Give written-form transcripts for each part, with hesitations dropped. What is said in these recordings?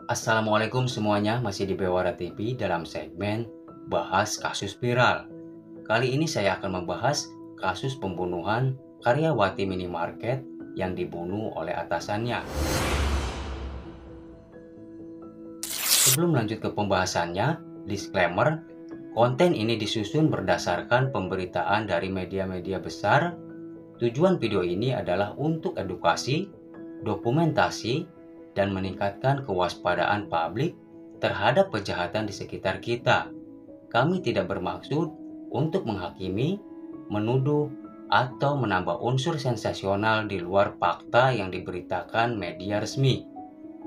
Assalamualaikum semuanya, masih di Bewara TV dalam segmen Bahas Kasus Viral. Kali ini saya akan membahas kasus pembunuhan karyawati minimarket yang dibunuh oleh atasannya. Sebelum lanjut ke pembahasannya, disclaimer, konten ini disusun berdasarkan pemberitaan dari media-media besar. Tujuan video ini adalah untuk edukasi, dokumentasi, dan meningkatkan kewaspadaan publik terhadap kejahatan di sekitar kita. Kami tidak bermaksud untuk menghakimi, menuduh, atau menambah unsur sensasional di luar fakta yang diberitakan media resmi.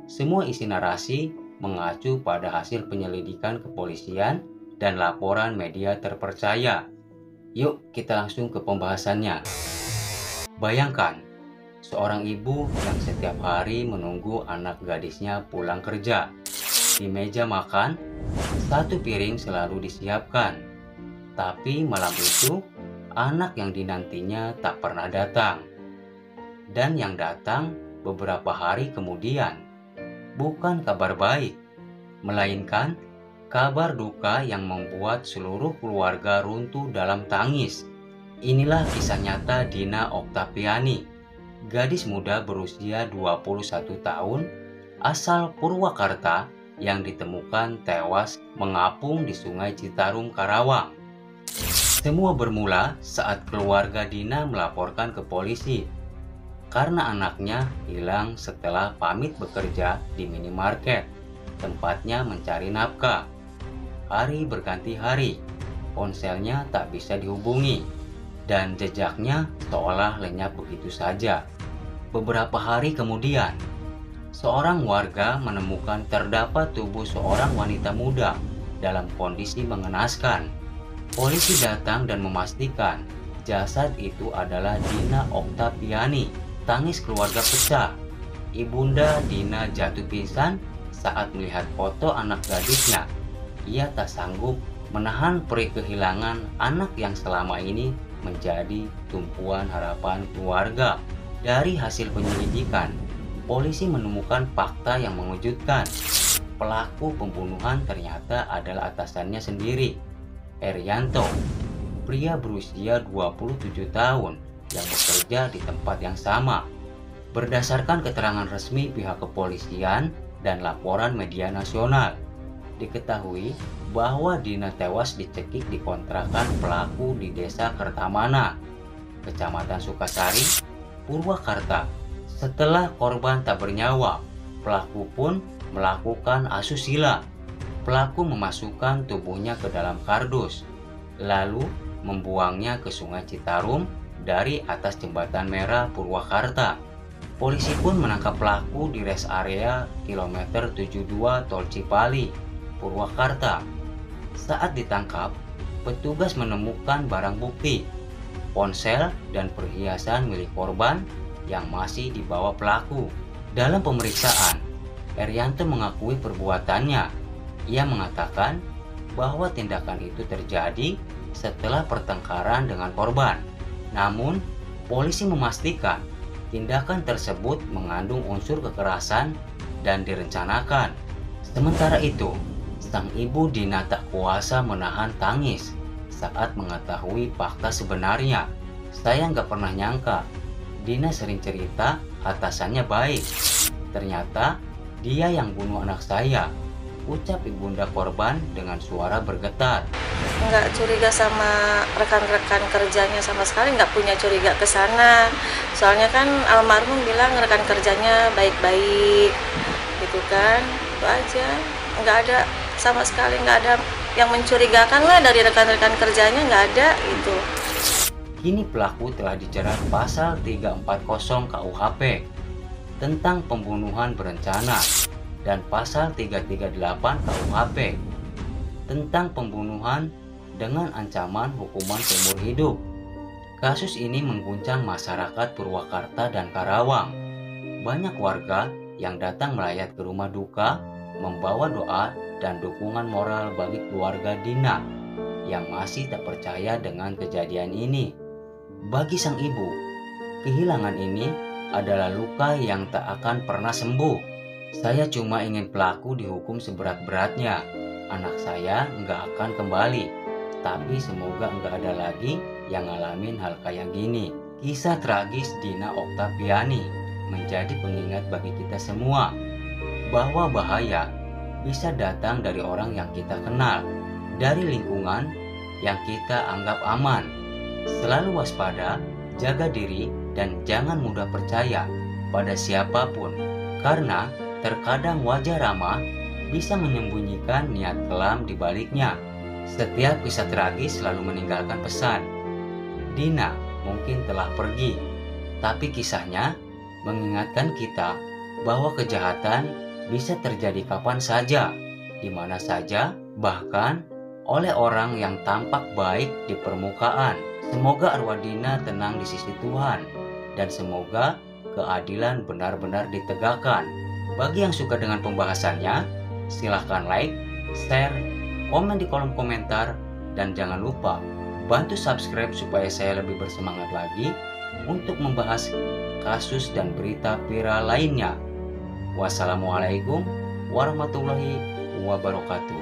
Semua isi narasi mengacu pada hasil penyelidikan kepolisian dan laporan media terpercaya. Yuk kita langsung ke pembahasannya. Bayangkan, seorang ibu yang setiap hari menunggu anak gadisnya pulang kerja. Di meja makan, satu piring selalu disiapkan. Tapi malam itu, anak yang dinantinya tak pernah datang. Dan yang datang beberapa hari kemudian. Bukan kabar baik, melainkan kabar duka yang membuat seluruh keluarga runtuh dalam tangis. Inilah kisah nyata Dina Oktaviani, gadis muda berusia 21 tahun asal Purwakarta yang ditemukan tewas mengapung di Sungai Citarum, Karawang. Semua bermula saat keluarga Dina melaporkan ke polisi karena anaknya hilang setelah pamit bekerja di minimarket, tempatnya mencari nafkah. Hari berganti hari, ponselnya tak bisa dihubungi, dan jejaknya seolah lenyap begitu saja. Beberapa hari kemudian, seorang warga menemukan terdapat tubuh seorang wanita muda dalam kondisi mengenaskan. Polisi datang dan memastikan jasad itu adalah Dina Oktaviani. Tangis keluarga pecah. Ibunda Dina jatuh pingsan saat melihat foto anak gadisnya. Ia tak sanggup menahan perih kehilangan anak yang selama ini menjadi tumpuan harapan keluarga. Dari hasil penyelidikan, polisi menemukan fakta yang mengejutkan. Pelaku pembunuhan ternyata adalah atasannya sendiri, Erianto, pria berusia 27 tahun yang bekerja di tempat yang sama. Berdasarkan keterangan resmi pihak kepolisian dan laporan media nasional, diketahui bahwa Dina tewas dicekik di kontrakan pelaku di Desa Kertamana, Kecamatan Sukasari, Purwakarta. Setelah korban tak bernyawa, pelaku pun melakukan asusila. Pelaku memasukkan tubuhnya ke dalam kardus, lalu membuangnya ke Sungai Citarum dari atas Jembatan Merah Purwakarta. Polisi pun menangkap pelaku di rest area kilometer 72 Tol Cipali, Purwakarta. Saat ditangkap, petugas menemukan barang bukti, ponsel dan perhiasan milik korban yang masih dibawa pelaku. Dalam pemeriksaan, Erianto mengakui perbuatannya. Ia mengatakan bahwa tindakan itu terjadi setelah pertengkaran dengan korban. Namun, polisi memastikan tindakan tersebut mengandung unsur kekerasan dan direncanakan. Sementara itu, sang ibu Dina tak kuasa menahan tangis saat mengetahui fakta sebenarnya. Saya nggak pernah nyangka, Dina sering cerita atasannya baik. Ternyata dia yang bunuh anak saya, ucap ibunda korban dengan suara bergetar. Nggak curiga sama rekan-rekan kerjanya sama sekali, nggak punya curiga ke sana. Soalnya kan almarhum bilang rekan kerjanya baik-baik, gitu kan. Itu aja, nggak ada sama sekali, nggak ada yang mencurigakan lah dari rekan-rekan kerjanya, nggak ada itu. Kini pelaku telah dijerat pasal 340 KUHP tentang pembunuhan berencana dan pasal 338 KUHP tentang pembunuhan dengan ancaman hukuman seumur hidup. Kasus ini mengguncang masyarakat Purwakarta dan Karawang. Banyak warga yang datang melayat ke rumah duka membawa doa dan dukungan moral bagi keluarga Dina yang masih tak percaya dengan kejadian ini. Bagi sang ibu, kehilangan ini adalah luka yang tak akan pernah sembuh. Saya cuma ingin pelaku dihukum seberat-beratnya. Anak saya nggak akan kembali. Tapi semoga nggak ada lagi yang ngalamin hal kayak gini. Kisah tragis Dina Oktaviani menjadi pengingat bagi kita semua bahwa bahaya bisa datang dari orang yang kita kenal, dari lingkungan yang kita anggap aman. Selalu waspada, jaga diri, dan jangan mudah percaya pada siapapun, karena terkadang wajah ramah bisa menyembunyikan niat kelam di baliknya. Setiap kisah tragis selalu meninggalkan pesan. Dina mungkin telah pergi, tapi kisahnya mengingatkan kita bahwa kejahatan bisa terjadi kapan saja, di mana saja, bahkan oleh orang yang tampak baik di permukaan. Semoga arwah Dina tenang di sisi Tuhan, dan semoga keadilan benar-benar ditegakkan. Bagi yang suka dengan pembahasannya, silahkan like, share, komen di kolom komentar, dan jangan lupa bantu subscribe supaya saya lebih bersemangat lagi untuk membahas kasus dan berita viral lainnya. Wassalamualaikum warahmatullahi wabarakatuh.